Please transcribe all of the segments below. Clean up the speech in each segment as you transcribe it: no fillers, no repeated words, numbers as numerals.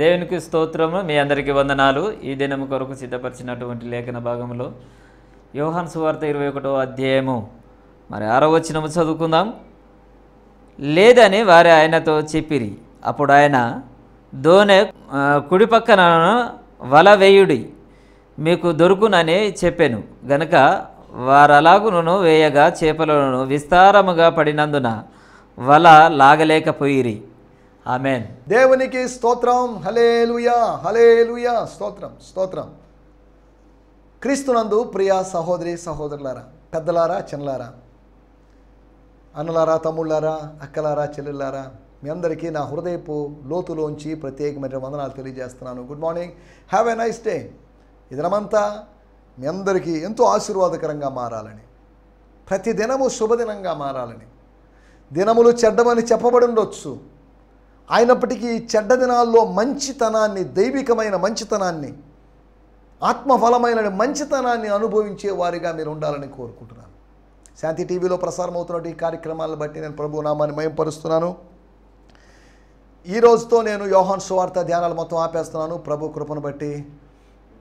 దేవునికి స్తోత్రము. మీ అందరికీ వందనాలు. ఈ దినము కొరకు సిద్ధపరిచినటువంటి లేఖన భాగంలో యోహాను సువార్త 21వ అధ్యాయము 6వ వచనము చదువుకుందాం. లేదని వారు ఆయనతో చెప్పిరి. అప్పుడు ఆయన దోనె కుడి పక్కన వల వేయుడి, మీకు దొరుకునని చెప్పెను. గనుక వారలాగును వేయగా చేపలను విస్తారముగా పడినందున వల లాగలేకపోయిరి. ఆమెన్. దేవునికి స్తోత్రం. హల్లెలూయా, హల్లెలూయా. స్తోత్రం, స్తోత్రం. క్రీస్తునందు ప్రియ సహోదరి సహోదరులారా, పెద్దలారా చిన్నలారా, అన్నలారా తమ్ముళ్ళారా, అక్కలారా చెల్లెళ్ళారా, మీ అందరికీ నా హృదయపు లోతులోంచి ప్రత్యేకమైన వందనాలు తెలియజేస్తున్నాను. Good morning, have a nice day. ఈ దినమంతా మీ అందరికీ ఎంతో ఆశీర్వాదకరంగా మారాలని, ప్రతి దినము శుభదినంగా మారాలని. దినములు చెడ్డమని చెప్పబడి ఉండొచ్చు, అయినప్పటికీ చెడ్డ దినాల్లో మంచితనాన్ని, దైవికమైన మంచితనాన్ని, ఆత్మఫలమైన మంచితనాన్ని అనుభవించే వారిగా మీరు ఉండాలని కోరుకుంటున్నాను. శాంతి టీవీలో ప్రసారం అవుతున్న ఈ కార్యక్రమాలను బట్టి నేను ప్రభు నామాన్ని మహిమపరుస్తున్నాను. ఈ రోజుతో నేను యోహాను సువార్త ధ్యానాలు మొత్తం ఆపేస్తున్నాను. ప్రభు కృపను బట్టి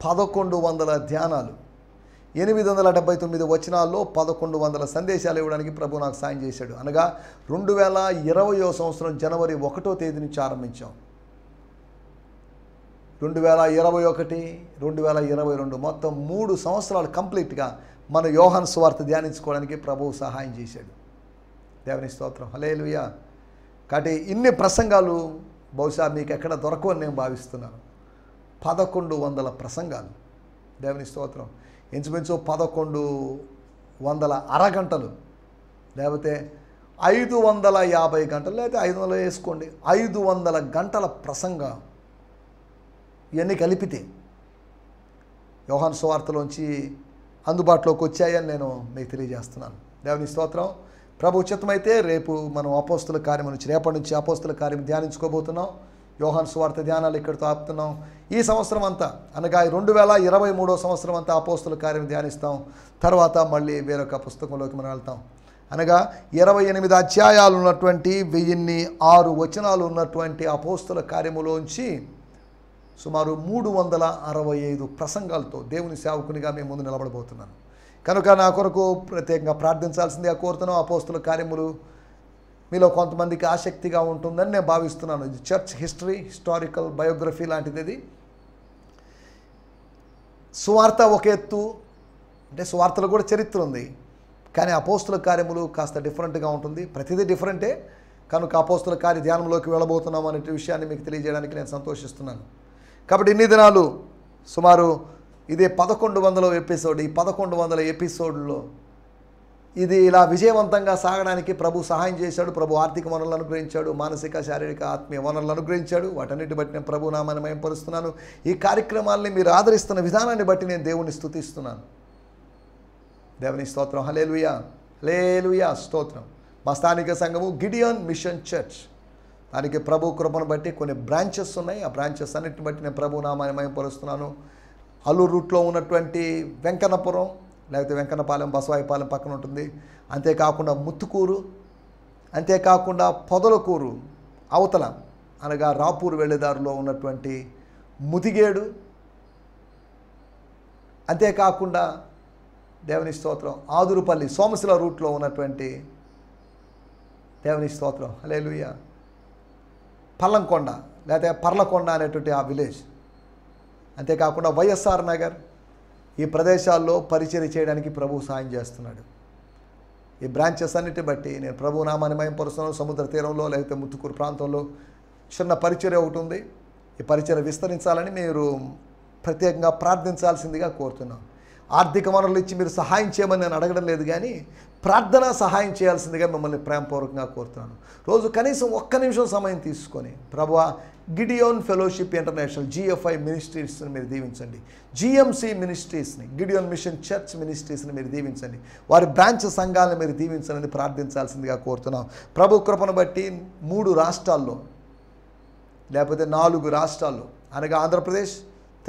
1100 ధ్యానాలు, 879 వచనాల్లో 1100 సందేశాలు ఇవ్వడానికి ప్రభు నాకు సాయం చేశాడు. అనగా 2020వ సంవత్సరం జనవరి 1వ తేదీ నుంచి ఆరంభించాం. 2021, 2022 మొత్తం 3 సంవత్సరాలు కంప్లీట్గా మన యోహాను సువార్త ధ్యానించుకోవడానికి ప్రభువు సహాయం చేశాడు. దేవుని స్తోత్రం, హల్లెలూయా. కాబట్టి ఇన్ని ప్రసంగాలు బహుశా మీకు ఎక్కడ దొరకవని నేను భావిస్తున్నాను. 1100 ప్రసంగాలు. దేవుని స్తోత్రం. ఇంచుమించు 1100 అరగంటలు, లేకపోతే 550 గంటలు, లేకపోతే 500 వేసుకోండి, 500 గంటల ప్రసంగం. ఇవన్నీ కలిపితే యోహాను సువార్తలోంచి అందుబాటులోకి వచ్చాయని నేను మీకు తెలియజేస్తున్నాను. దేవుని స్తోత్రం. ప్రభు చిత్తమైతే రేపు మనం అపోస్తుల కార్యం నుంచి, రేపటి నుంచి అపోస్తుల కార్యం ధ్యానించుకోబోతున్నాం. యోహాను సువార్త ధ్యానాలు ఇక్కడితో ఆపుతున్నాం. ఈ సంవత్సరం అంతా, అనగా 2023వ సంవత్సరం అంతా అపోస్తుల కార్యం ధ్యానిస్తాం. తర్వాత మళ్ళీ వేరొక పుస్తకంలోకి మనం వెళ్తాం. అనగా 28 అధ్యాయాలు ఉన్నటువంటి 1006 వచనాలు ఉన్నటువంటి అపోస్తుల కార్యములోంచి సుమారు 365 ప్రసంగాలతో దేవుని సేవకునిగా మేము ముందు నిలబడబోతున్నాను. కనుక నా కొరకు ప్రత్యేకంగా ప్రార్థించాల్సిందిగా కోరుతున్నాం. అపోస్తుల కార్యములు మీలో కొంతమందికి ఆసక్తిగా ఉంటుందని నేను భావిస్తున్నాను. ఇది చర్చ్ హిస్టరీ, హిస్టారికల్ బయోగ్రఫీ లాంటిది. ఇది సువార్త ఒక ఎత్తు, అంటే సువార్తలో కూడా చరిత్ర ఉంది, కానీ అపోస్తుల కార్యములు కాస్త డిఫరెంట్గా ఉంటుంది. ప్రతిదీ డిఫరెంటే. కనుక అపోస్తుల కార్య ధ్యానంలోకి వెళ్ళబోతున్నాం అనే విషయాన్ని మీకు తెలియజేయడానికి నేను సంతోషిస్తున్నాను. కాబట్టి ఇన్ని దినాలు సుమారు ఇదే 1100వ ఎపిసోడ్. ఈ 1100 ఎపిసోడ్లో ఇది ఇలా విజయవంతంగా సాగడానికి ప్రభు సహాయం చేశాడు. ప్రభు ఆర్థిక వనరులను అనుగ్రహించాడు, మానసిక శారీరక ఆత్మీయ వనరులను అనుగ్రహించాడు. వాటన్నిటి బట్టి నేను ప్రభు నామాన్ని మహిమపరుస్తున్నాను. ఈ కార్యక్రమాల్ని మీరు ఆదరిస్తున్న విధానాన్ని బట్టి నేను దేవుని స్తుతిస్తున్నాను. దేవుని స్తోత్రం, హల్లెలూయా, హల్లెలూయా, స్తోత్రం. మా స్థానిక సంఘము గిడియోన్ మిషన్ చర్చ్. దానికి ప్రభు కృపను బట్టి కొన్ని బ్రాంచెస్ ఉన్నాయి. ఆ బ్రాంచెస్ అన్నిటిని బట్టి నేను ప్రభు నామాన్ని మహిమపరుస్తున్నాను. అల్లూరు రూట్లో ఉన్నటువంటి వెంకన్నపురం, లేకపోతే వెంకన్నపాలెం, బసవాయిపాలెం పక్కన ఉంటుంది. అంతేకాకుండా ముత్తుకూరు, అంతేకాకుండా పొదలకూరు అవతల, అనగా రాపూరు వెళ్ళేదారిలో ఉన్నటువంటి ముదిగేడు, అంతేకాకుండా దేవుని స్తోత్రం ఆదురుపల్లి సోమశిల రూట్లో ఉన్నటువంటి దేవుని స్తోత్రం, హల్లెలూయా, పల్లంకొండ లేకపోతే పర్లకొండ అనేటువంటి ఆ విలేజ్, అంతేకాకుండా వైఎస్ఆర్ నగర్, ఈ ప్రదేశాల్లో పరిచర్య చేయడానికి ప్రభు సాయం చేస్తున్నాడు. ఈ బ్రాంచెస్ అన్నిటి బట్టి నేను ప్రభు నామాన్ని మహిమపరుస్తున్నాను. సముద్ర తీరంలో లేకపోతే ముత్తుకూరు ప్రాంతంలో చిన్న పరిచర్య ఒకటి ఉంది. ఈ పరిచర్య విస్తరించాలని మీరు ప్రత్యేకంగా ప్రార్థించాల్సిందిగా కోరుతున్నాను. ఆర్థిక వనరులు ఇచ్చి మీరు సహాయం చేయమని నేను అడగడం లేదు, కానీ ప్రార్థన సహాయం చేయాల్సిందిగా మిమ్మల్ని ప్రేమపూర్వకంగా కోరుతున్నాను. రోజు కనీసం 1 నిమిషం సమయం తీసుకొని ప్రభువా గిడియోన్ ఫెలోషిప్ ఇంటర్నేషనల్ GFI మినిస్ట్రీస్ని మీరు దీవించండి. GMC మినిస్ట్రీస్ని, గిడియోన్ మిషన్ చర్చ్ మినిస్ట్రీస్ని మీరు దీవించండి. వారి బ్రాంచ్ సంఘాలను మీరు దీవించండి, ప్రార్థించాల్సిందిగా కోరుతున్నాం. ప్రభు కృపను బట్టి 3 రాష్ట్రాల్లో లేకపోతే 4 రాష్ట్రాల్లో, అనగా ఆంధ్రప్రదేశ్,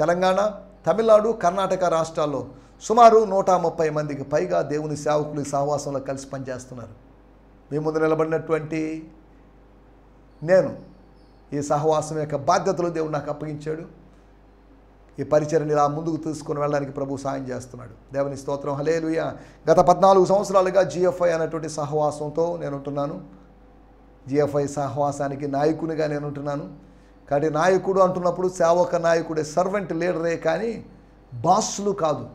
తెలంగాణ, తమిళనాడు, కర్ణాటక రాష్ట్రాల్లో సుమారు 130 మందికి పైగా దేవుని సేవకులు ఈ సహవాసంలో కలిసి పనిచేస్తున్నారు. మీ ముందు నిలబడినటువంటి నేను ఈ సహవాసం యొక్క బాధ్యతలు దేవుడు నాకు అప్పగించాడు. ఈ పరిచర్ని ఇలా ముందుకు తీసుకొని వెళ్ళడానికి ప్రభు సాయం చేస్తున్నాడు. దేవుని స్తోత్రం. హల్లెలూయా. గత 14 సంవత్సరాలుగా GFI అనేటువంటి సహవాసంతో నేను ఉంటున్నాను. GFI సహవాసానికి నాయకునిగా నేను ఉంటున్నాను. కాబట్టి నాయకుడు అంటున్నప్పుడు సేవక నాయకుడే, సర్వెంట్ లీడరే, కానీ బాసులు కాదు,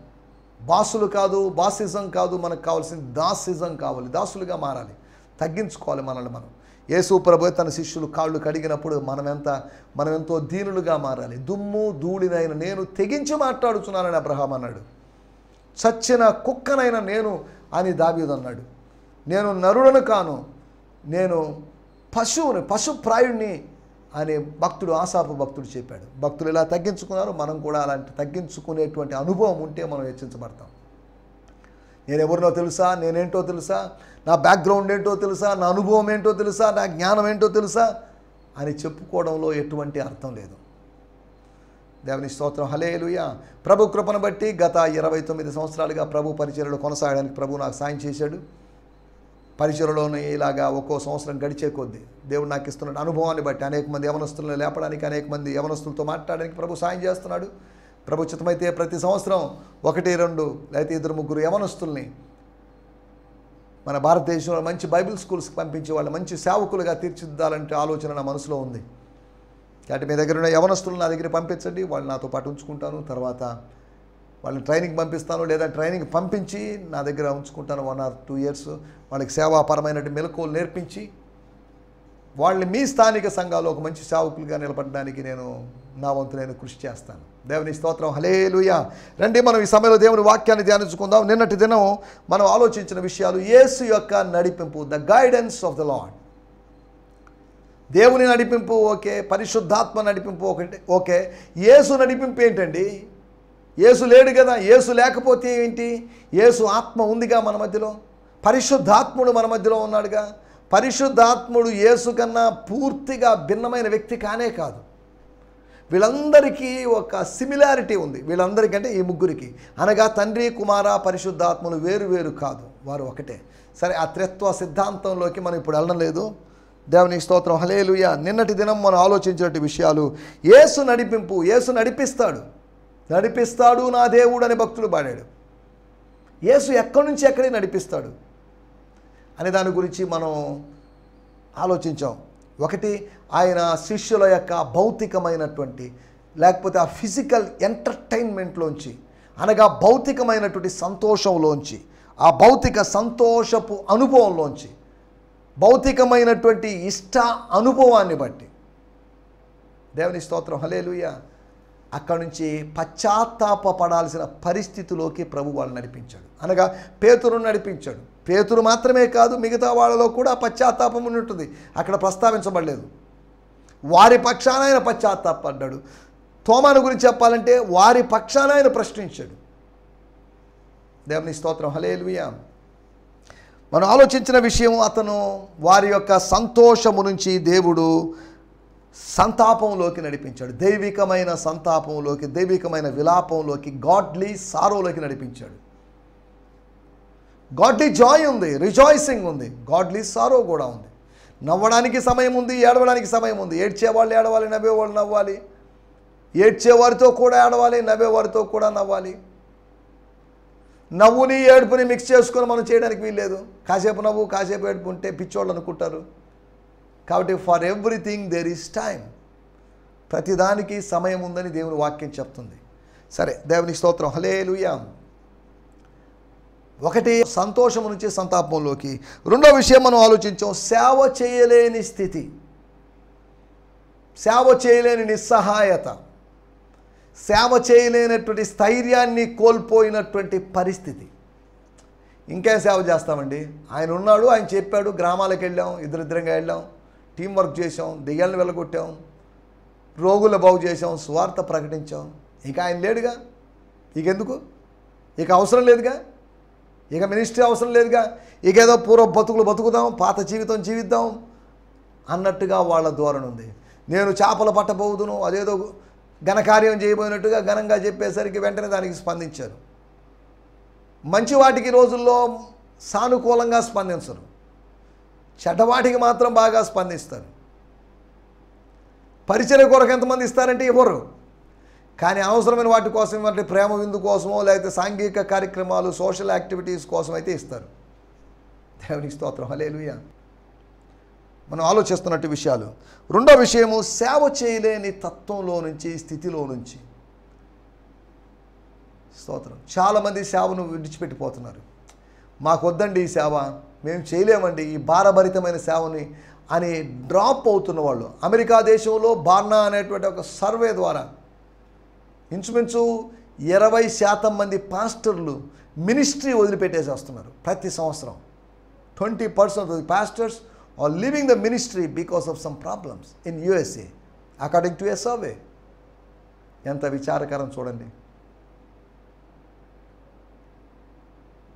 బాసిజం కాదు. మనకు కావాల్సింది దాసిజం కావాలి. దాసులుగా మారాలి, తగ్గించుకోవాలి మనల్ని మనం. యేసు ప్రభు తన శిష్యులు కాళ్ళు కడిగినప్పుడు మనం ఎంతో దీనులుగా మారాలి. దుమ్ము ధూళినైన నేను తెగించి మాట్లాడుచున్నానని అబ్రహాం అన్నాడు. చచ్చిన కుక్కనైన నేను అని దావీదు అన్నాడు. నేను నరుడను కాను, నేను పశుప్రాయుణ్ణి అని భక్తుడు, ఆసాపు భక్తుడు చెప్పాడు. భక్తులు ఇలా తగ్గించుకున్నారు. మనం కూడా అలాంటి తగ్గించుకునేటువంటి అనుభవం ఉంటే మనం హెచ్చించబడతాం. నేను ఎవరినో తెలుసా, నేనేంటో తెలుసా, నా బ్యాక్గ్రౌండ్ ఏంటో తెలుసా, నా అనుభవం ఏంటో తెలుసా, నా జ్ఞానం ఏంటో తెలుసా అని చెప్పుకోవడంలో ఎటువంటి అర్థం లేదు. దేవుని స్తోత్రం. హల్లెలూయా. ప్రభు కృపను బట్టి గత 29 సంవత్సరాలుగా ప్రభు పరిచర్యలో కొనసాగడానికి ప్రభు నాకు సాయం చేశాడు. పరిచర్యలోనే ఇలాగా ఒక్కో సంవత్సరం గడిచే కొద్దీ దేవుడు నాకు ఇస్తున్న అనుభవాన్ని బట్టి అనేక మంది యవనస్తులను లేపడానికి, అనేక మంది యవనస్తులతో మాట్లాడడానికి ప్రభు సాయం చేస్తున్నాడు. ప్రభు చిత్తమైతే ప్రతి సంవత్సరం 1, 2 లేకపోతే 2, 3 యవనస్తుల్ని మన భారతదేశంలో మంచి బైబిల్ స్కూల్స్కి పంపించి వాళ్ళు మంచి సేవకులుగా తీర్చిదిద్దాలంటే ఆలోచన నా మనసులో ఉంది. కాబట్టి మీ దగ్గర ఉన్న యవనస్తులను నా దగ్గర పంపించండి, వాళ్ళు నాతో పాటు ఉంచుకుంటాను. తర్వాత వాళ్ళని ట్రైనింగ్ పంపిస్తాను, లేదా ట్రైనింగ్ పంపించి నా దగ్గర ఉంచుకుంటాను. 1 or 2 years వాళ్ళకి సేవాపరమైనటువంటి మెలకువలు నేర్పించి వాళ్ళని మీ స్థానిక సంఘాల్లో ఒక మంచి సేవకులుగా నిలబడడానికి నా వంతు నేను కృషి చేస్తాను. దేవుని స్తోత్రం. హల్లెలూయా. రండి మనం ఈ సమయంలో దేవుని వాక్యాన్ని ధ్యానించుకుందాం. నిన్నటి దినం మనం ఆలోచించిన విషయాలు యేసు యొక్క నడిపింపు, the guidance of the lord. దేవుని నడిపింపు ఓకే, పరిశుద్ధాత్మ నడిపింపు ఒకటి ఓకే. యేసు నడిపింపు ఏంటండి? యేసు లేడు కదా. యేసు లేకపోతే ఏంటి? యేసు ఆత్మ ఉందిగా మన మధ్యలో, పరిశుద్ధాత్ముడు మన మధ్యలో ఉన్నాడుగా. పరిశుద్ధాత్ముడు యేసు కన్నా పూర్తిగా భిన్నమైన వ్యక్తి కానే కాదు. వీళ్ళందరికీ ఒక సిమిలారిటీ ఉంది. వీళ్ళందరికంటే ఈ ముగ్గురికి, అనగా తండ్రి, కుమార, పరిశుద్ధాత్మలు వేరు కాదు, వారు ఒకటే. సరే, ఆ త్రిత్వ సిద్ధాంతంలోకి మనం ఇప్పుడు వెళ్ళడం లేదు. దేవుని స్తోత్రం. హల్లెలూయా. నిన్నటి దినం మనం ఆలోచించినటువంటి విషయాలు, యేసు నడిపింపు. యేసు నడిపిస్తాడు నా దేవుడు అని భక్తులు పాడాడు. యేసు ఎక్కడి నుంచి ఎక్కడికి నడిపిస్తాడు అనే దాని గురించి మనం ఆలోచించాం. ఒకటి, ఆయన శిష్యుల యొక్క భౌతికమైనటువంటి, లేకపోతే ఆ ఫిజికల్ ఎంటర్టైన్మెంట్లోంచి, అనగా భౌతికమైనటువంటి సంతోషంలోంచి, ఆ భౌతిక సంతోషపు అనుభవంలోంచి, భౌతికమైనటువంటి ఇష్ట అనుభవాన్ని బట్టి, దేవుని స్తోత్రం. హల్లెలూయా. అక్కడి నుంచి పశ్చాత్తాపపడాల్సిన పరిస్థితిలోకి ప్రభు వాళ్ళు నడిపించాడు. అనగా పేతురును నడిపించాడు. పేతురు మాత్రమే కాదు, మిగతా వాళ్ళలో కూడా పశ్చాత్తాపం ఉంటుంది. అక్కడ ప్రస్తావించబడలేదు. వారి పక్షాన ఆయన పశ్చాత్తాపడ్డాడు. తోమాను గురించి చెప్పాలంటే వారి పక్షాన ఆయన ప్రశ్నించాడు. దేవుని స్తోత్రం. హల్లెలూయా. మనం ఆలోచించిన విషయం, అతను వారి యొక్క సంతోషము నుంచి దేవుడు సంతాపంలోకి నడిపించాడు. దైవికమైన సంతాపంలోకి, దైవికమైన విలాపంలోకి, గాడ్లీ సారోలోకి నడిపించాడు. గాడ్లీ జాయ్ ఉంది, రిజాయిసింగ్ ఉంది, గాడ్లీ సారో కూడా ఉంది. నవ్వడానికి సమయం ఉంది, ఏడవడానికి సమయం ఉంది. ఏడ్చేవాళ్ళు ఏడవాలి, నవ్వేవాళ్ళు నవ్వాలి. ఏడ్చేవారితో కూడా ఏడవాలి, నవ్వేవారితో కూడా నవ్వాలి. నవ్వుని ఏడుపుని మిక్స్ చేసుకొని మనం చేయడానికి వీల్లేదు. కాసేపు నవ్వు కాసేపు ఏడుపు ఉంటే పిచ్చోళ్ళు అనుకుంటారు. కాబట్టి for everything there is time. ప్రతిదానికి సమయం ఉందని దేవుని వాక్యం చెప్తుంది. సరే, దేవుని స్తోత్రం. హల్లెలూయా. ఒకటి, సంతోషం నుంచి సంతాపంలోకి. రెండో విషయం మనం ఆలోచించాం, సేవ చేయలేని స్థితి, సేవ చేయలేని నిస్సహాయత, సేవ చేయలేనటువంటి స్థైర్యాన్ని కోల్పోయినటువంటి పరిస్థితి. ఇంకేం సేవ చేస్తామండి? ఆయన ఉన్నాడు, ఆయన చెప్పాడు, గ్రామాలకు వెళ్ళాం, ఇద్దరిద్దరంగా వెళ్ళాం, టీం వర్క్ చేసాం, దెయ్యాలను వెళ్ళగొట్టాం, రోగుల బాగు చేసాం, సువార్త ప్రకటించాం. ఇక ఆయన లేడుగా, ఇకెందుకు? ఇక అవసరం లేదుగా, ఇక మినిస్ట్రీ అవసరం లేదుగా, ఇకేదో పూర్వ బతుకులు బతుకుదాం, పాత జీవితం జీవిద్దాం అన్నట్టుగా వాళ్ళ ధోరణి ఉంది. నేను చేపలు పట్టబోదును, అదేదో ఘనకార్యం చేయబోయినట్టుగా ఘనంగా చెప్పేసరికి వెంటనే దానికి స్పందించారు. మంచి వాటికి రోజుల్లో సానుకూలంగా స్పందించరు, చెడ్డవాటికి మాత్రం బాగా స్పందిస్తారు. పరిచర్య కొరకు ఎంతమంది ఇస్తారంటే ఇవ్వరు. కానీ అవసరమైన వాటి కోసం అంటే ప్రేమ విందు కోసమో లేకపోతే సాంఘిక కార్యక్రమాలు సోషల్ యాక్టివిటీస్ కోసం అయితే ఇస్తారు. దేవునికి స్తోత్రం, హల్లెలూయా. మనం ఆలోచిస్తున్నట్టు విషయాలు. రెండో విషయము, సేవ చేయలేని తత్వంలో నుంచి, స్థితిలో నుంచి. స్తోత్రం. చాలామంది సేవను విడిచిపెట్టిపోతున్నారు. మాకు వద్దండి ఈ సేవ, మేము చేయలేమండి ఈ భారభరితమైన సేవని అని డ్రాప్ అవుతున్న వాళ్ళు. అమెరికా దేశంలో బార్నా అనేటువంటి ఒక సర్వే ద్వారా ఇంచుమించు 20% మంది పాస్టర్లు మినిస్ట్రీ వదిలిపెట్టేసి వస్తున్నారు ప్రతి సంవత్సరం. 20% of the pastors are leaving the ministry because of some problems in USA, according to a survey. ఎంత విచారకరం చూడండి.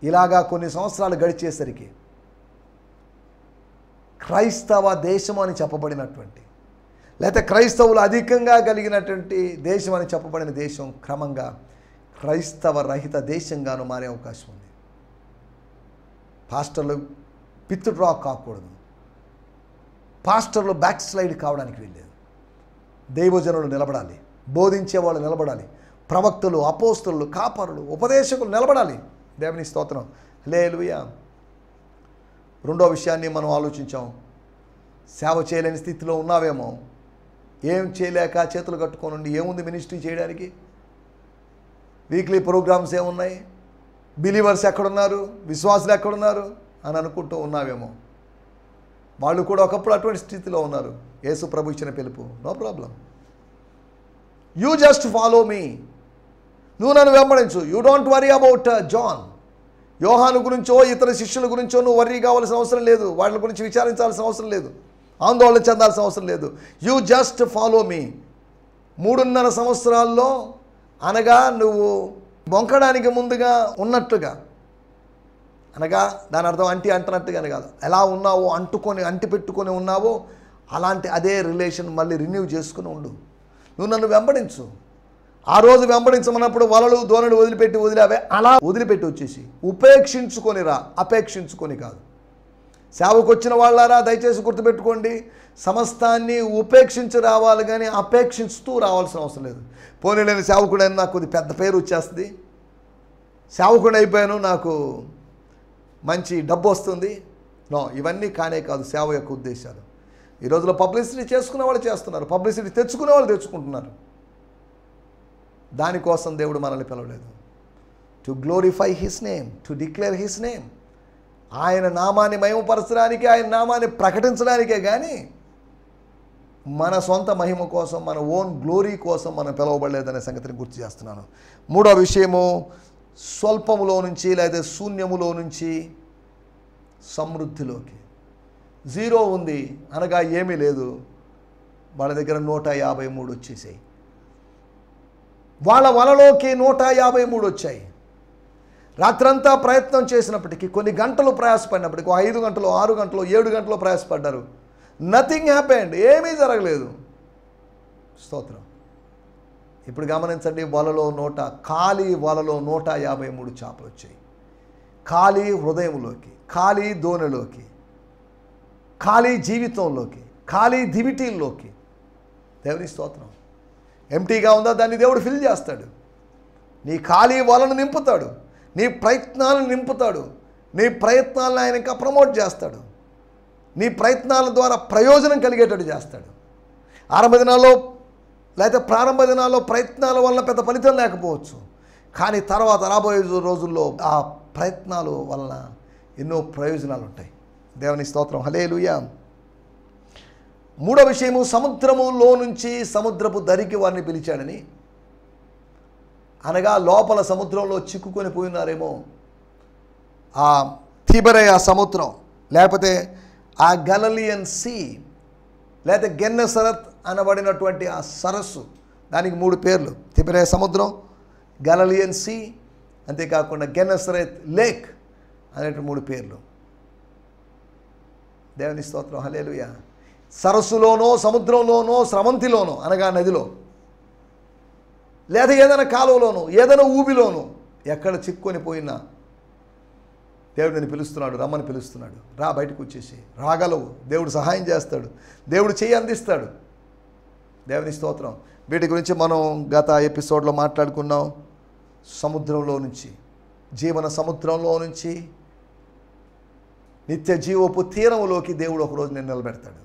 ఇలాగా కొన్ని సంవత్సరాలు గడిచేసరికి క్రైస్తవ దేశం అని చెప్పబడినటువంటి, లేకపోతే క్రైస్తవులు అధికంగా కలిగినటువంటి దేశం అని చెప్పబడిన దేశం క్రమంగా క్రైస్తవ రహిత దేశంగాను మారే అవకాశం ఉంది. పాస్టర్లు విత్డ్రా కాకూడదు, పాస్టర్లు బ్యాక్ స్లైడ్ కావడానికి వీల్లేదు. దైవజనులు నిలబడాలి, బోధించేవాళ్ళు నిలబడాలి, ప్రవక్తలు, అపోస్తలు, కాపరులు, ఉపదేశకులు నిలబడాలి. దేవుని స్తోత్రం, హల్లెలూయా. రెండో విషయాన్ని మనం ఆలోచించాం. సేవ చేయలేని స్థితిలో ఉన్నావేమో, ఏం చేయలేక చేతులు కట్టుకోనండి, ఏముంది మినిస్ట్రీ చేయడానికి, వీక్లీ ప్రోగ్రామ్స్ ఏమున్నాయి, బిలీవర్స్ ఎక్కడున్నారు, విశ్వాసులు ఎక్కడున్నారు అని అనుకుంటూ ఉన్నావేమో. వాళ్ళు కూడా ఒకప్పుడు అటువంటి స్థితిలో ఉన్నారు. యేసు ప్రభు ఇచ్చిన పిలుపు, no problem, you just follow me, నువ్వు నన్ను వెంబడించు. You don't worry about John, Yohanu గురించో ఇతర శిష్యుల గురించో నువ్వు వర్రీ కావాల్సిన అవసరం లేదు, వాళ్ళ గురించి విచారించాల్సిన అవసరం లేదు, ఆందోళన చెందాల్సిన అవసరం లేదు. యూ జస్ట్ ఫాలో మీ. 3.5 సంవత్సరాల్లో అనగా నువ్వు బొంకడానికి ముందుగా ఉన్నట్టుగా, అనగా దాని అర్థం అంటున్నట్టుగానే కాదు, ఎలా ఉన్నావో అంటి పెట్టుకొని ఉన్నావో అలాంటి అదే రిలేషన్ మళ్ళీ రిన్యూ చేసుకుని ఉండు. నువ్వు నన్ను వెంబడించు. ఆ రోజు వెంబడించమన్నప్పుడు వలలు దోణులు వదిలిపెట్టి అలా వదిలిపెట్టి వచ్చేసి ఉపేక్షించుకొని రా, అపేక్షించుకొని కాదు. సేవకు వచ్చిన వాళ్ళారా దయచేసి గుర్తుపెట్టుకోండి, సమస్తాన్ని ఉపేక్షించి రావాలి కానీ అపేక్షిస్తూ రావాల్సిన అవసరం లేదు. పోనీ నేను సేవకుడైనా నాకు కొద్ది పెద్ద పేరు వచ్చేస్తుంది, సేవకుడు అయిపోయాను నాకు మంచి డబ్బు వస్తుంది, నో, ఇవన్నీ కానే కాదు సేవ యొక్క ఉద్దేశాలు. ఈ రోజులో పబ్లిసిటీ చేసుకునే వాళ్ళు చేస్తున్నారు, పబ్లిసిటీ తెచ్చుకునే వాళ్ళు తెచ్చుకుంటున్నారు. దానికోసం దేవుడు మనల్ని పిలవలేదు. To glorify his name, to declare his name, ఆయన నామాన్ని మహిమపరచడానికి, ఆయన నామాన్ని ప్రకటించడానికే కానీ మన సొంత మహిమ కోసం, మన ఓన్ గ్లోరీ కోసం మనం పిలవబడలేదనే సంగతిని గుర్తు చేస్తున్నాను. మూడో విషయము, స్వల్పములో నుంచి లేదా శూన్యములో నుంచి సమృద్ధిలోకి. జీరో ఉంది అనగా ఏమీ లేదు, వాళ్ళ దగ్గర 153 వచ్చేసాయి. వాళ్ళ వలలోకి 153 వచ్చాయి. రాత్రంతా ప్రయత్నం చేసినప్పటికీ, కొన్ని గంటలు ప్రయాసపడినప్పటికీ, 5 గంటలు 6 గంటలు 7 గంటలు ప్రయాసపడ్డారు, నథింగ్ హ్యాపెండ్, ఏమీ జరగలేదు. స్తోత్రం. ఇప్పుడు గమనించండి, ఖాళీ వలలో 153 చేపలు వచ్చాయి. ఖాళీ హృదయంలోకి, ఖాళీ దోణిలోకి, ఖాళీ జీవితంలోకి, ఖాళీ దివిటీల్లోకి. దేవుని స్తోత్రం. ఎంటీగా ఉందా, దాన్ని దేవుడు ఫిల్ చేస్తాడు. నీ ఖాళీ వలను నింపుతాడు, నీ ప్రయత్నాలను నింపుతాడు, నీ ప్రయత్నాలను ఆయన ఇంకా ప్రమోట్ చేస్తాడు, నీ ప్రయత్నాల ద్వారా ప్రయోజనం కలిగేటట్టు చేస్తాడు. ఆరంభ దినాల్లో లేకపోతే ప్రారంభ దినాల్లో ప్రయత్నాల వల్ల పెద్ద ఫలితం లేకపోవచ్చు, కానీ తర్వాత రాబోయే రోజుల్లో ఆ ప్రయత్నాల వలన ఎన్నో ప్రయోజనాలు ఉంటాయి. దేవుని స్తోత్రం, హల్లెలూయా. మూడో విషయము, సముద్రములో నుంచి సముద్రపు దరికి వారిని పిలిచాడని, అనగా లోపల సముద్రంలో చిక్కుకొని పోయినారేమో. ఆ తిబెరయ సముద్రం, లేకపోతే ఆ గలిలియన్ సీ, లేకపోతే గెన్నెసరత్ అనబడినటువంటి ఆ సరస్సు, దానికి 3 పేర్లు, తిబెరయ సముద్రం, గలిలియన్ సీ, అంతేకాకుండా గెన్నెసరత్ లేక్ అనేటువంటి 3 పేర్లు. దేవుని స్తోత్రం, హల్లెలూయా. సరస్సులోనో, సముద్రంలోనో, స్రవంతిలోనో అనగా నదిలో, లేదా ఏదైనా కాలువలోనో, ఏదైనా ఊబిలోనో ఎక్కడ చిక్కుకొని పోయినా దేవుడు నిన్ను పిలుస్తున్నాడు, రమ్మని పిలుస్తున్నాడు. రా, బయటకు వచ్చేసి రాగలవు, దేవుడు సహాయం చేస్తాడు, దేవుడు చెయ్యి అందిస్తాడు. దేవుని స్తోత్రం. వీటి గురించి మనం గత ఎపిసోడ్లో మాట్లాడుకున్నాం. సముద్రంలో నుంచి, జీవన సముద్రంలో నుంచి నిత్య జీవపు తీరంలోకి దేవుడు ఒకరోజు నేను నిలబెడతాడు.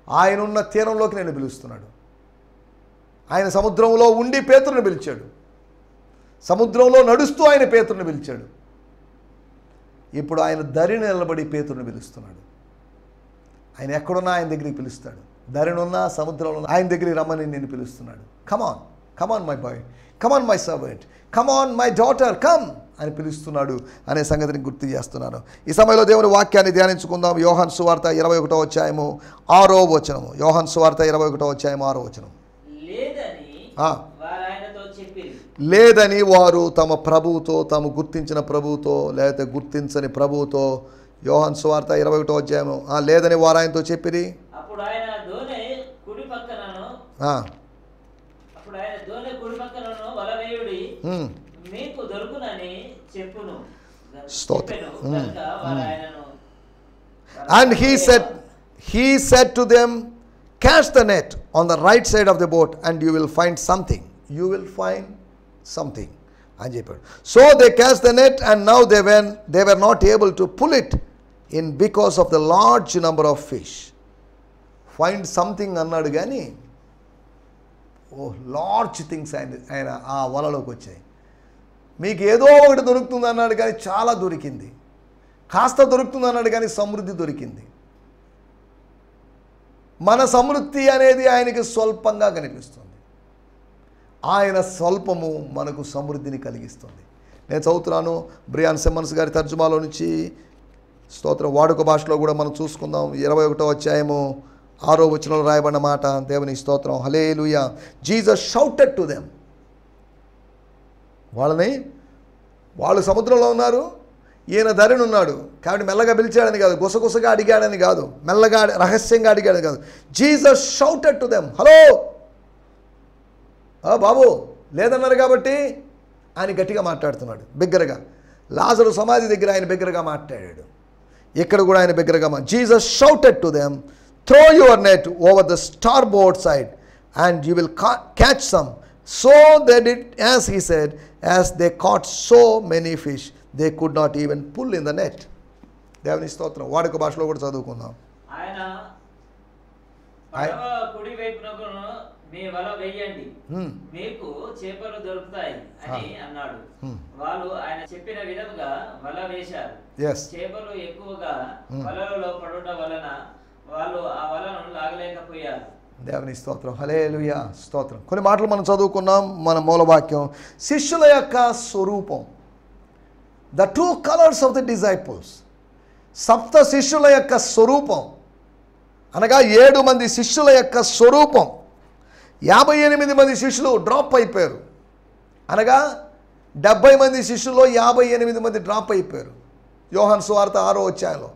ఆయన ఉన్న తీరంలోకి నేను పిలుస్తున్నాడు. ఆయన సముద్రంలో ఉండి పేతురుని పిలిచాడు. సముద్రంలో నడుస్తూ ఆయన పేతురుని పిలిచాడు. ఇప్పుడు ఆయన దరిని నిలబడి పేతురుని పిలుస్తున్నాడు. ఆయన ఎక్కడున్నా ఆయన దగ్గరికి పిలుస్తాడు. దరినున్నా సముద్రంలో ఆయన దగ్గరికి రమ్మని నేను పిలుస్తున్నాడు. Come on, come on my boy, come on my servant, come on my daughter, come అని పిలుస్తున్నాడు అనే సంగతిని గుర్తు చేస్తున్నాను. ఈ సమయంలో దేవుని వాక్యాన్ని ధ్యానించుకుందాం. యోహాను సువార్త 21వ అధ్యాయము 6వ వచనము. యోహాను సువార్త 21వ అధ్యాయం 6వ వచనం. లేదని వారు తమ ప్రభువుతో, తాము గుర్తించిన ప్రభువుతో లేకపోతే గుర్తించని ప్రభువుతో, యోహాను సువార్త 21వ అధ్యాయము, లేదని వారు ఆయనతో చెప్పిరి. అప్పుడు ఆయన దోనె కుడి పక్కనను వలవేయుడి మీకు దొరుకునని చెప్పును. And he said to them, cast the net on the right side of the boat and you will find something. You will find something అని చెప్పాడు. So they cast the net and now they were not able to pull it in because of the large number of fish. Find something అన్నాడు కానీ large things ఆయన ఆ వలలోకి వచ్చాయి. మీకు ఏదో ఒకటి దొరుకుతుంది అన్నాడు కానీ చాలా దొరికింది. కాస్త దొరుకుతుంది అన్నాడు కానీ సమృద్ధి దొరికింది. మన సమృద్ధి అనేది ఆయనకి స్వల్పంగా కనిపిస్తుంది. ఆయన స్వల్పము మనకు సమృద్ధిని కలిగిస్తుంది. నేను చదువుతున్నాను బ్రియాన్ సిమ్మన్స్ గారి తర్జుమాలో నుంచి. స్తోత్రం. వాడుక భాషలో కూడా మనం చూసుకుందాం. 21వ అధ్యాయము 6వ వచనంలో రాయబడిన మాట. దేవుని స్తోత్రం. హల్లెలూయా. Jesus shouted to them. వాళ్ళు సముద్రంలో ఉన్నారు, ఈయన దరిని ఉన్నాడు కాబట్టి మెల్లగా పిలిచాడని కాదు, గుసగుసగా అడిగాడని కాదు, మెల్లగా రహస్యంగా అడిగాడని కాదు. Jesus shouted to them. Hello బాబు లేదన్నారు కాబట్టి ఆయన గట్టిగా మాట్లాడుతున్నాడు, బిగ్గరగా. లాజరు సమాధి దగ్గర ఆయన బిగ్గరగా మాట్లాడాడు. ఇక్కడ కూడా ఆయన బిగ్గరగా Jesus shouted to them, throw your net over the starboard side and you will catch some. So they did as he said. As they caught so many fish, they could not even pull in the net. దేవుని స్తోత్రం. వాడుక భాషలో కూడా చదువుకుందాం. ఆయన పడవ కుడి వైపునకు మీ వల వేయండి, మీకు చేపలు దొరుకుతాయి అని అన్నాడు. వాళ్ళు ఆయన చెప్పిన విధముగా వల వేశారు. చేపలు ఎక్కువగా వలలో పడుట వలన వాళ్ళు ఆ వలను లాగలేకపోయారు. దేవుని స్తోత్రం. హల్లెలూయా. స్తోత్రం. కొన్ని మాటలు మనం చదువుకున్నాం. మన మూలవాక్యం శిష్యుల యొక్క స్వరూపం, the true colours of the disciples. సప్త శిష్యుల యొక్క స్వరూపం అనగా 7 మంది శిష్యుల యొక్క స్వరూపం. 58 మంది శిష్యులు డ్రాప్ అయిపోయారు. అనగా 70 మంది శిష్యుల్లో 58 మంది డ్రాప్ అయిపోయారు. యోహాను సువార్త 6వ అధ్యాయంలో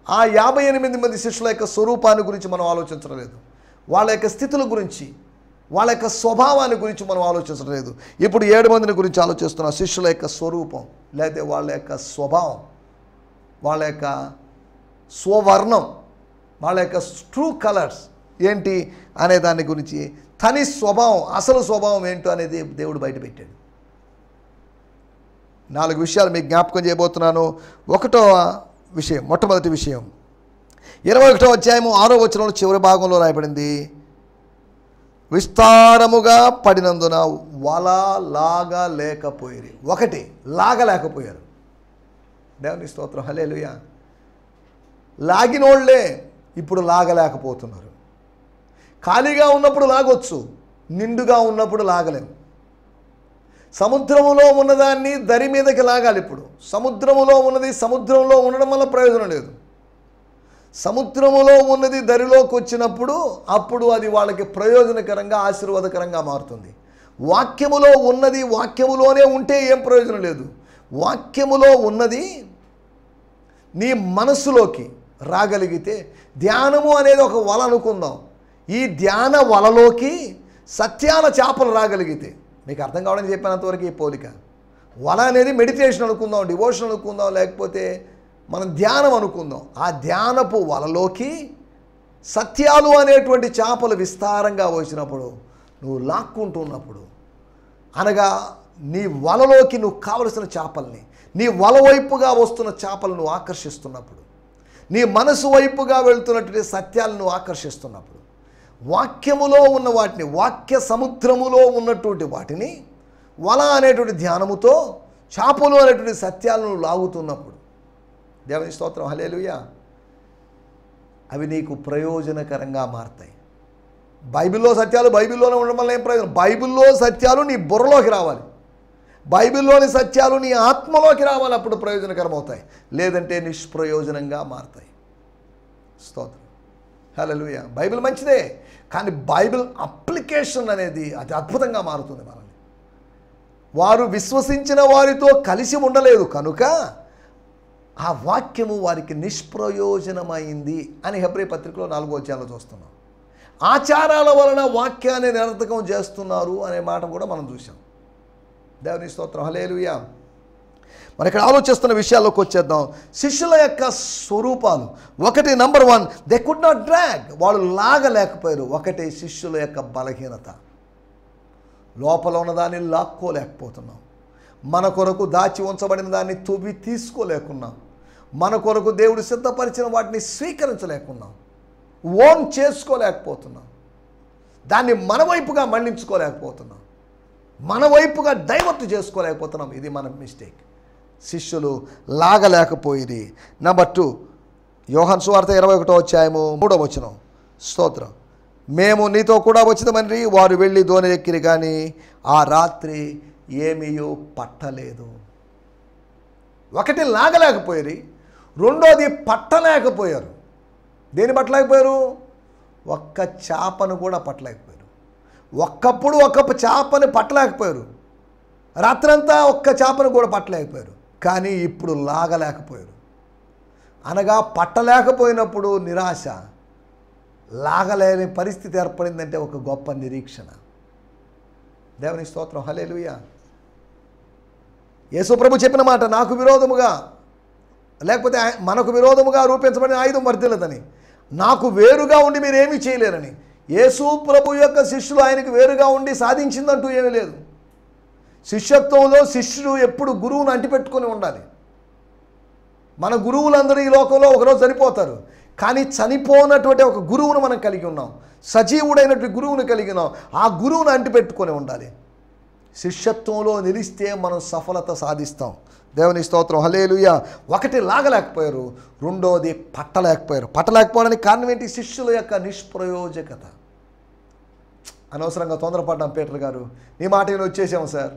ఆ 58 మంది శిష్యుల యొక్క స్వరూపాన్ని గురించి మనం ఆలోచించడం లేదు. వాళ్ళ యొక్క స్థితుల గురించి, వాళ్ళ యొక్క స్వభావాన్ని గురించి మనం ఆలోచించడం లేదు. ఇప్పుడు 7 మందిని గురించి ఆలోచిస్తున్నాం. శిష్యుల యొక్క స్వరూపం లేకపోతే వాళ్ళ యొక్క స్వభావం, వాళ్ళ యొక్క స్వవర్ణం, వాళ్ళ యొక్క ట్రూ కలర్స్ ఏంటి అనే దాని గురించి, తని స్వభావం, అసలు స్వభావం ఏంటో అనేది దేవుడు బయట పెట్టాడు. 4 విషయాలు మీకు జ్ఞాపకం చేయబోతున్నాను. 1వ విషయం, మొట్టమొదటి విషయం 21వ అధ్యాయము 6వ వచనంలో చివరి భాగంలో రాయబడింది, విస్తారముగా పడినందున వల లాగలేకపోయారు. లాగలేకపోయారు. దేవుని స్తోత్రం. హల్లెలూయా. లాగినోళ్లే ఇప్పుడు లాగలేకపోతున్నారు. ఖాళీగా ఉన్నప్పుడు లాగొచ్చు, నిండుగా ఉన్నప్పుడు లాగలేము. సముద్రములో ఉన్నదాన్ని దరి మీదకి లాగాలి. ఇప్పుడు సముద్రములో ఉన్నది సముద్రంలో ఉండడం వల్ల ప్రయోజనం లేదు. సముద్రములో ఉన్నది దరిలోకి వచ్చినప్పుడు అప్పుడు అది వాళ్ళకి ప్రయోజనకరంగా, ఆశీర్వాదకరంగా మారుతుంది. వాక్యములో ఉన్నది వాక్యములోనే ఉంటే ఏం ప్రయోజనం లేదు. వాక్యములో ఉన్నది నీ మనస్సులోకి రాగలిగితే, ధ్యానము అనేది ఒక వల అనుకుందాం. ఈ ధ్యాన వలలోకి సత్యాల చేపలు రాగలిగితే, మీకు అర్థం కావడానికి చెప్పినంతవరకు ఈ పోలిక. వల అనేది మెడిటేషన్ అనుకుందాం, డివోషన్ అనుకుందాం, లేకపోతే మనం ధ్యానం అనుకుందాం. ఆ ధ్యానపు వలలోకి సత్యాలు అనేటువంటి చేపలు విస్తారంగా వచ్చినప్పుడు, నువ్వు లాక్కుంటున్నప్పుడు, అనగా నీ వలలోకి నువ్వు కావలసిన చేపల్ని, నీ వల వైపుగా వస్తున్న చేపలను నువ్వు ఆకర్షిస్తున్నప్పుడు, నీ మనసు వైపుగా వెళ్తున్నటువంటి సత్యాలను నువ్వు ఆకర్షిస్తున్నప్పుడు, వాక్యములో ఉన్న వాటిని, వాక్య సముద్రములో ఉన్నటువంటి వాటిని వల అనేటువంటి ధ్యానముతో, చేపలు అనేటువంటి సత్యాలను లాగుతున్నప్పుడు, దేవుని స్తోత్రం, హల్లెలూయా, అవి నీకు ప్రయోజనకరంగా మారతాయి. బైబిల్లో సత్యాలు బైబిల్లోనే ఉండడం వల్ల ఏం ప్రయోజనం? బైబిల్లో సత్యాలు నీ బుర్రలోకి రావాలి, బైబిల్లోని సత్యాలు నీ ఆత్మలోకి రావాలి, అప్పుడు ప్రయోజనకరం అవుతాయి. లేదంటే నిష్ప్రయోజనంగా మారతాయి. స్తోత్రం, హల్లెలూయా. బైబిల్ మంచిదే, కానీ బైబిల్ అప్లికేషన్ అనేది అది అద్భుతంగా మారుతుంది మనల్ని. వారు విశ్వసించిన వారితో కలిసి ఉండలేదు కనుక ఆ వాక్యము వారికి నిష్ప్రయోజనమైంది అని హెబ్రీ పత్రికలో 4వ అధ్యాయంలో చూస్తున్నాం. ఆచారాల వలన వాక్యాన్ని నిరర్థకం చేస్తున్నారు అనే మాట కూడా మనం చూసాం. దేవుని స్తోత్రం, హల్లెలూయా. మరి ఇక్కడ ఆలోచిస్తున్న విషయాల్లోకి వచ్చేద్దాం. శిష్యుల యొక్క స్వరూపాలు, ఒకటి number 1, they could not drag, వాళ్ళు లాగలేకపోయారు. ఒకటి శిష్యుల యొక్క బలహీనత, లోపల ఉన్నదాన్ని లాక్కోలేకపోతున్నాం. మన కొరకు దాచి ఉంచబడిన దాన్ని తువ్వి తీసుకోలేకున్నాం. మన కొరకు దేవుడు సిద్ధపరిచిన వాటిని స్వీకరించలేకున్నాం, ఓన్ చేసుకోలేకపోతున్నాం. దాన్ని మన వైపుగా మళ్లించుకోలేకపోతున్నాం, మన వైపుగా డైవర్ట్ చేసుకోలేకపోతున్నాం. ఇది మన మిస్టేక్. శిష్యులు లాగలేకపోయింది. నంబర్ 2, యోహాను సువార్త 21వ అధ్యాయము 3వ వచనం. స్తోత్రం. మేము నీతో కూడా వచ్చినామని వారు వెళ్ళి దోణి ఎక్కిరి, కానీ ఆ రాత్రి ఏమీయూ పట్టలేదు. ఒకటి లాగలేకపోయారు, రెండోది పట్టలేకపోయారు. దేని పట్టలేకపోయారు? ఒక్క చేపను కూడా పట్టలేకపోయారు. ఒక్కప్పుడు ఒక్క చేపని పట్టలేకపోయారు, రాత్రంతా ఒక్క చేపను కూడా పట్టలేకపోయారు. కానీ ఇప్పుడు లాగలేకపోయారు. అనగా పట్టలేకపోయినప్పుడు నిరాశ, లాగలేని పరిస్థితి ఏర్పడిందంటే ఒక గొప్ప నిరీక్షణ. దేవుని స్తోత్రం, హల్లెలూయా. యేసుప్రభు చెప్పిన మాట, నాకు విరోధముగా లేకపోతే మనకు విరోధముగా రూపించబడిన ఆయుధం వర్ధిల్లదని, నాకు వేరుగా ఉండి మీరేమీ చేయలేరని. యేసు ప్రభు యొక్క శిష్యులు ఆయనకు వేరుగా ఉండి సాధించిందంటూ ఏమీ లేదు. శిష్యత్వంలో శిష్యుడు ఎప్పుడు గురువును అంటిపెట్టుకొని ఉండాలి. మన గురువులందరూ ఈ లోకంలో ఒకరోజు చనిపోతారు, కానీ చనిపోనటువంటి ఒక గురువును మనం కలిగి ఉన్నాం, సజీవుడైనటువంటి గురువును కలిగి ఉన్నాం. ఆ గురువును అంటిపెట్టుకొని ఉండాలి. శిష్యత్వంలో నిలిస్తే మనం సఫలత సాధిస్తాం. దేవుని స్తోత్రం, హల్లెలూయా. ఒకటి లాగలేకపోయారు, రెండోది పట్టలేకపోయారు. పట్టలేకపోవడానికి కారణం ఏంటి? శిష్యుల యొక్క నిష్ప్రయోజకత. అనవసరంగా తొందరపడ్డాం. పీటర్ గారు, నీ మాట నేను వచ్చేసాము సార్,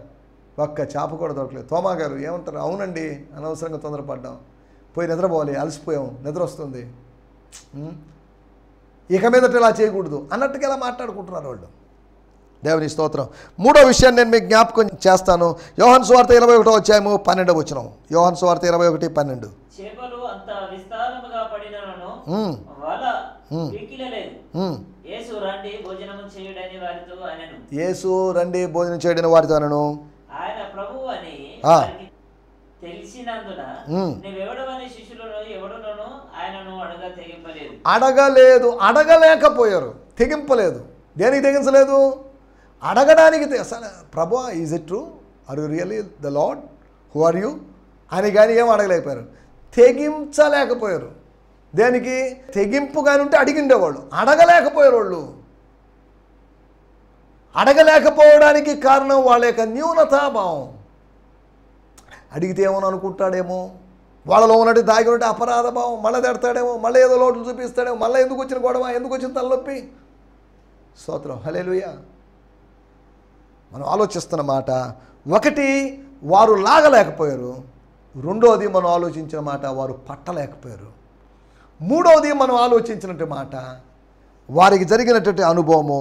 ఒక్క చేప కూడా దొరకలేదు. తోమా గారు ఏమంటారు? అవునండి, అనవసరంగా తొందరపడ్డాం, పోయి నిద్రపోవాలి, అలసిపోయాం, నిద్ర వస్తుంది, ఇక మీదట ఇలా చేయకూడదు అన్నట్టుగా ఇలా మాట్లాడుకుంటున్నారు వాళ్ళు. దేవుని స్తోత్రం. మూడో విషయాన్ని నేను మీకు జ్ఞాపకం చేస్తాను. యోహాను సువార్త 21వ అధ్యాయము 12వ వచనం. యోహాను సువార్త 21:12. చేపలు అంత విస్తారముగా పడినను వల పీకిలలేదు. యేసు రండి భోజనం చేయుడని వారితో అనెను. యేసు రండి భోజనం చేయడని వారితో అనెను. ఆయన ప్రభువు అని తెలిసినందున నీవెవడవని శిష్యులను ఎవడునను ఆయనను అడగ తెగింపలేదు. అడగలేకపోయారు, తెగింపలేదు. దేనికి తెగించలేదు? అడగడానికి. ప్రభువా, is it true? Are you really the lord? Who are you అని కానీ ఏం అడగలేకపోయారు, తెగించలేకపోయారు. దేనికి? తెగింపుగాని ఉంటే అడిగిండేవాళ్ళు, అడగలేకపోయారు వాళ్ళు. అడగలేకపోవడానికి కారణం వాళ్ళ యొక్క న్యూనతాభావం. అడిగితే ఏమో అనుకుంటాడేమో, వాళ్ళలో ఉన్నట్టు దాగి ఉంటే అపరాధ భావం, మళ్ళీ తిడతాడేమో, మళ్ళీ ఏదో లోట్లు చూపిస్తాడేమో, మళ్ళీ ఎందుకు వచ్చిన గొడవ, ఎందుకు వచ్చిన తలనొప్పి. స్తోత్రం, హల్లెలూయా. మనం ఆలోచిస్తున్న మాట, ఒకటి వారు లాగలేకపోయారు, రెండోది మనం ఆలోచించిన మాట వారు పట్టలేకపోయారు, మూడవది మనం ఆలోచించినట్టు మాట వారికి జరిగినటువంటి అనుభవము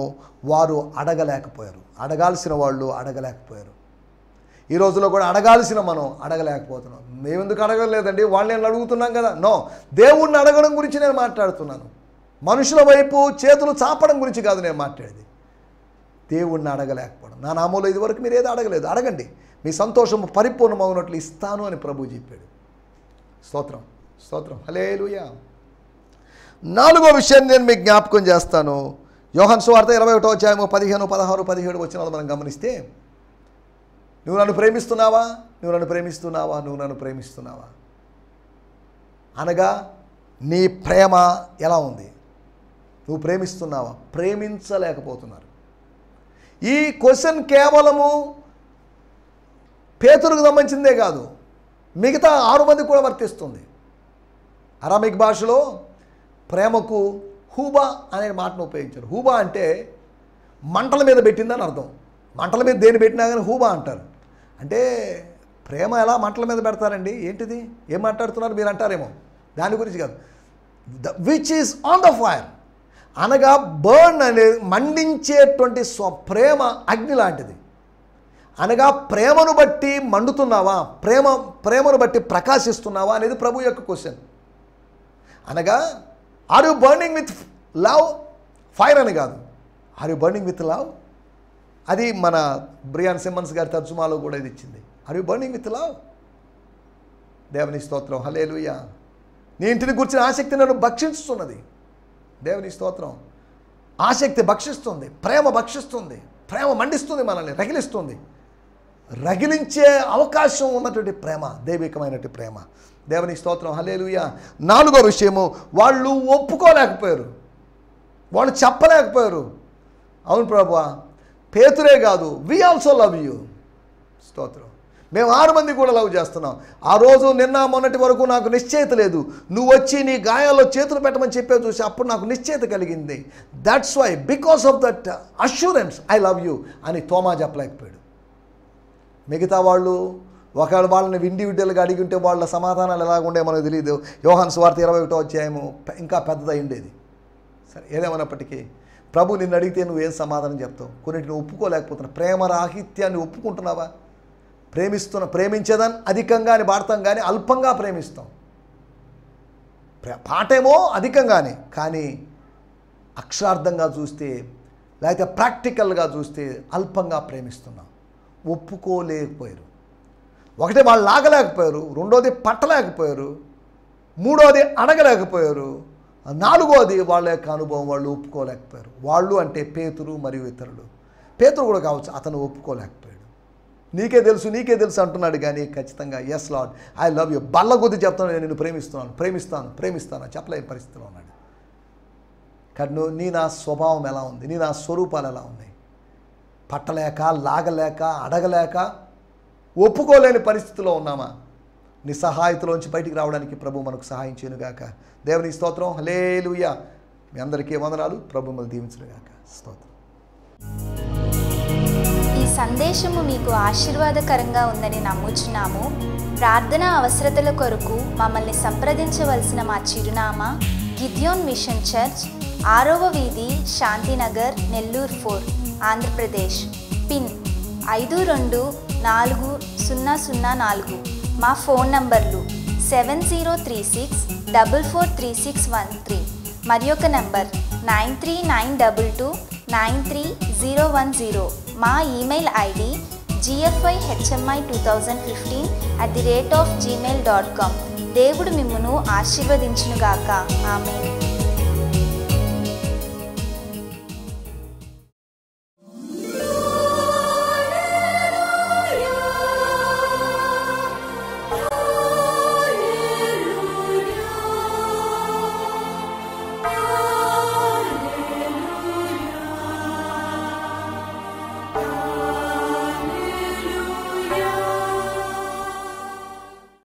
వారు అడగలేకపోయారు. అడగాల్సిన వాళ్ళు అడగలేకపోయారు. ఈ రోజులో కూడా అడగాల్సిన మనం అడగలేకపోతున్నాం. మేమెందుకు అడగలేదండి, వాళ్ళని అడుగుతున్నాం కదా. నో, దేవుణ్ణి అడగడం గురించి నేను మాట్లాడుతున్నాను. మనుషుల వైపు చేతులు చాపడం గురించి కాదు నేను మాట్లాడేది. దేవుణ్ణి అడగలేకపోవడం. నా నామంలో ఇదివరకు మీరు ఏదో అడగలేదు, అడగండి, మీ సంతోషము పరిపూర్ణమవునట్లు ఇస్తాను అని ప్రభువు చెప్పాడు. స్తోత్రం, స్తోత్రం, హల్లెలూయా. 4వ విషయాన్ని నేను మీకు జ్ఞాపకం చేస్తాను. యోహాను సువార్త 21వ అధ్యాయము 15, 16, 17 వచనాలు మనం గమనిస్తే, నువ్వు నన్ను ప్రేమిస్తున్నావా, నువ్వు నన్ను ప్రేమిస్తున్నావా, నువ్వు నన్ను ప్రేమిస్తున్నావా అనగా నీ ప్రేమ ఎలా ఉంది? నువ్వు ప్రేమిస్తున్నావా? ప్రేమించలేకపోతున్నారు. ఈ క్వశ్చన్ కేవలము పేతురుకు సంబంధించిందే కాదు, మిగతా 6 మందికి కూడా వర్తిస్తుంది. అరామిక్ భాషలో ప్రేమకు హూబా అనే మాటను ఉపయోగించారు. హూబా అంటే మంటల మీద పెట్టిందని అర్థం. మంటల మీద దేని పెట్టినా కానీ హూబా అంటారు. అంటే ప్రేమ ఎలా మంటల మీద పెడతారండి? ఏంటిది, ఏం మాట్లాడుతున్నారు మీరు అంటారేమో. దాని గురించి కాదు. Which is on the fire అనగా బర్న్ అనేది మండించేటువంటి ప్రేమ అగ్ని లాంటిది. అనగా ప్రేమను బట్టి మండుతున్నావా, ప్రేమను బట్టి ప్రకాశిస్తున్నావా అనేది ప్రభు యొక్క క్వశ్చన్. అనగా are you burning with love? Fire అని కాదు, are you burning with love? అది మన బ్రియాన్ సిమ్మన్స్ గారి తర్జుమాలో కూడా ఇది ఇచ్చింది. Are you burning with love? దేవుని స్తోత్రం, హల్లెలూయా. నీ ఇంటిని గురించిన ఆసక్తి నన్ను భక్షిస్తున్నది. దేవుని స్తోత్రం. ఆసక్తి భక్షిస్తుంది, ప్రేమ భక్షిస్తుంది, ప్రేమ మండిస్తుంది, మనల్ని రగిలిస్తుంది. రగిలించే అవకాశం ఉన్నటువంటి ప్రేమ దైవికమైనటువంటి ప్రేమ. దేవుని స్తోత్రం, హల్లెలూయా. 4వ విషయము, వాళ్ళు ఒప్పుకోలేకపోయారు, వాళ్ళు చెప్పలేకపోయారు. అవును ప్రభువా, పేతురే కాదు, వి ఆల్సో లవ్ యూ. స్తోత్రం. మేము 6 మంది కూడా లవ్ చేస్తున్నాం. ఆ రోజు నిన్న మొన్నటి వరకు నాకు నిశ్చయిత లేదు, నువ్వు వచ్చి నీ గాయాల్లో చేతులు పెట్టమని చెప్పే చూసి అప్పుడు నాకు నిశ్చయిత కలిగింది. That's why, because of that assurance I love you అని తోమా చెప్పలేకపోయాడు. మిగతా వాళ్ళు ఒకవేళ వాళ్ళని ఇండివిజువల్గా అడిగి ఉంటే వాళ్ళ సమాధానాలు ఎలాగుండే మనకు తెలియదు. యోహాను సువార్త 21వ అధ్యాయము ఇంకా పెద్దదై ఉండేది. సరే, ఏదేమన్నప్పటికీ ప్రభు నిన్ను అడిగితే నువ్వేం సమాధానం చెప్తావు? కొన్నిటిని ఒప్పుకోలేకపోతున్నావు. ప్రేమ రాహిత్యాన్ని ఒప్పుకుంటున్నావా? ప్రేమించేదాన్ని అధికంగా అని వాడతాం కానీ అల్పంగా ప్రేమిస్తాం. పాటేమో అధికంగానే, కానీ అక్షరార్థంగా చూస్తే లేకపోతే ప్రాక్టికల్గా చూస్తే అల్పంగా ప్రేమిస్తున్నాం. ఒప్పుకోలేకపోయారు. ఒకటి వాళ్ళు లాగలేకపోయారు, రెండోది పట్టలేకపోయారు, మూడోది అడగలేకపోయారు, 4వది వాళ్ళ యొక్క అనుభవం వాళ్ళు ఒప్పుకోలేకపోయారు. వాళ్ళు అంటే పేతురు మరియు ఇతరులు. పేతురు కూడా కావచ్చు, అతను ఒప్పుకోలేకపోయాడు. నీకే తెలుసు అంటున్నాడు కానీ ఖచ్చితంగా yes lord I love you, బల్ల కొద్ది చెప్తాను, నేను నిన్ను ప్రేమిస్తాను చెప్పలేని పరిస్థితిలో ఉన్నాడు. కానీ నీ నా స్వభావం ఎలా ఉంది, నీ నా స్వరూపాలు ఎలా ఉన్నాయి? పట్టలేక, లాగలేక, అడగలేక, ఒప్పుకోలేని పరిస్థితిలో ఉన్నామా? నిస్సహాయతలోంచి బయటికి రావడానికి ప్రభు మనకు సహాయం చేయనుగాక. దేవుని స్తోత్రం, హల్లెలూయా. మీ అందరికీ వందనాలు. ప్రభు మిమ్మల్ని దీవించునుగాక. స్తోత్రం. ఈ సందేశము మీకు ఆశీర్వాదకరంగా ఉందని నమ్ముచున్నాము. ప్రార్థన అవసరతల కొరకు మమ్మల్ని సంప్రదించవలసిన మా చిరునామా గిద్యోన్ మిషన్ చర్చ్, 6వ వీధి, శాంతినగర్, నెల్లూరు 4, ఆంధ్రప్రదేశ్. పిన్ 524004. మా ఫోన్ నంబర్లు 7036443613 మరి ఒక నంబర్ 9392293010. మా ఈమెయిల్ ఐడి gfihmi2015@gmail.com. దేవుడు మిమ్మును ఆశీర్వదించునుగాక. ఆమేన్.